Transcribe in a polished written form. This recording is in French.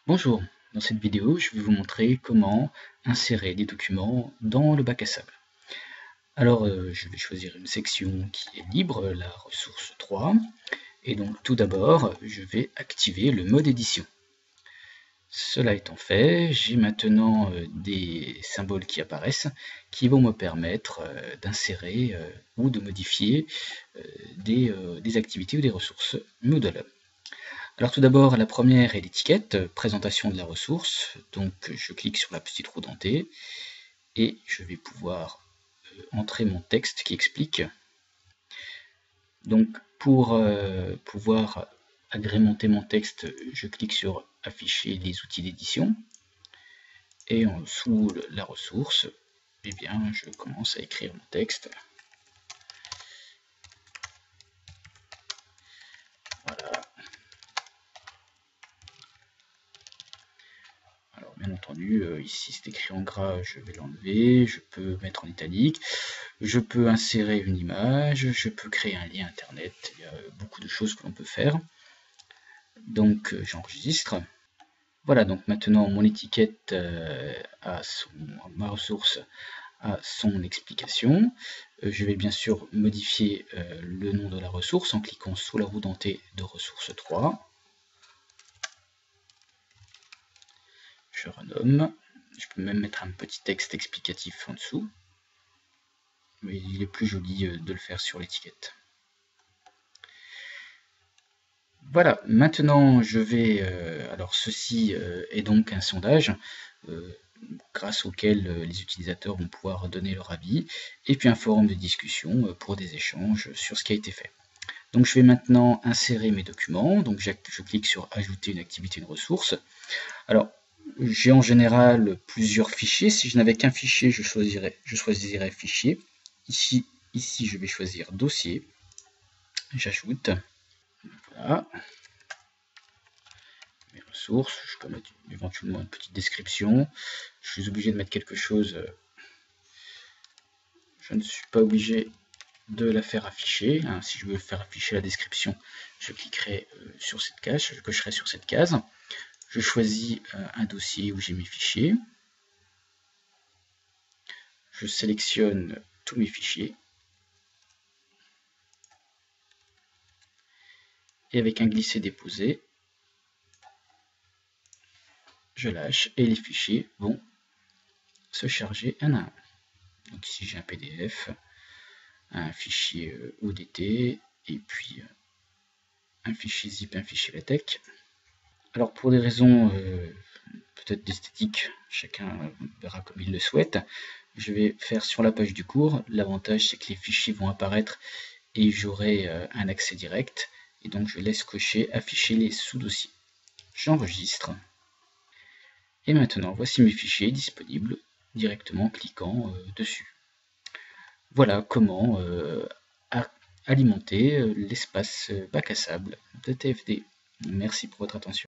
Bonjour, dans cette vidéo, je vais vous montrer comment insérer des documents dans le bac à sable. Alors, je vais choisir une section qui est libre, la ressource 3, et donc tout d'abord, je vais activer le mode édition. Cela étant fait, j'ai maintenant des symboles qui apparaissent qui vont me permettre d'insérer ou de modifier des activités ou des ressources Moodle. Alors tout d'abord, la première est l'étiquette, présentation de la ressource. Donc je clique sur la petite roue dentée et je vais pouvoir entrer mon texte qui explique. Donc pour pouvoir agrémenter mon texte, je clique sur afficher les outils d'édition. Et sous la ressource, eh bien, je commence à écrire mon texte. Voilà. Alors bien entendu, ici c'est écrit en gras, je vais l'enlever, je peux mettre en italique, je peux insérer une image, je peux créer un lien internet, il y a beaucoup de choses que l'on peut faire. Donc j'enregistre. Voilà, donc maintenant mon étiquette ma ressource a son explication. Je vais bien sûr modifier le nom de la ressource en cliquant sous la roue dentée de ressource 3. Je renomme. Je peux même mettre un petit texte explicatif en dessous. Mais il est plus joli de le faire sur l'étiquette. Voilà, maintenant je vais... alors ceci est donc un sondage grâce auquel les utilisateurs vont pouvoir donner leur avis, et puis un forum de discussion pour des échanges sur ce qui a été fait. Donc je vais maintenant insérer mes documents, donc je clique sur ajouter une activité, une ressource. Alors j'ai en général plusieurs fichiers, si je n'avais qu'un fichier, je choisirais fichier. Ici je vais choisir dossier, j'ajoute, voilà, mes ressources, je peux mettre éventuellement une petite description, je suis obligé de mettre quelque chose, je ne suis pas obligé de la faire afficher, hein. Si je veux faire afficher la description, je cliquerai sur cette case, je cocherai sur cette case, je choisis un dossier où j'ai mes fichiers, je sélectionne tous mes fichiers, et avec un glisser-déposer, je lâche et les fichiers vont se charger un à un. Donc ici j'ai un PDF, un fichier ODT et puis un fichier zip, un fichier LaTeX. Alors pour des raisons peut-être d'esthétique, chacun verra comme il le souhaite, je vais faire sur la page du cours. L'avantage c'est que les fichiers vont apparaître et j'aurai un accès direct, et donc je laisse cocher afficher les sous-dossiers. J'enregistre. Et maintenant, voici mes fichiers disponibles directement en cliquant dessus. Voilà comment alimenter l'espace bac à sable de TFD. Merci pour votre attention.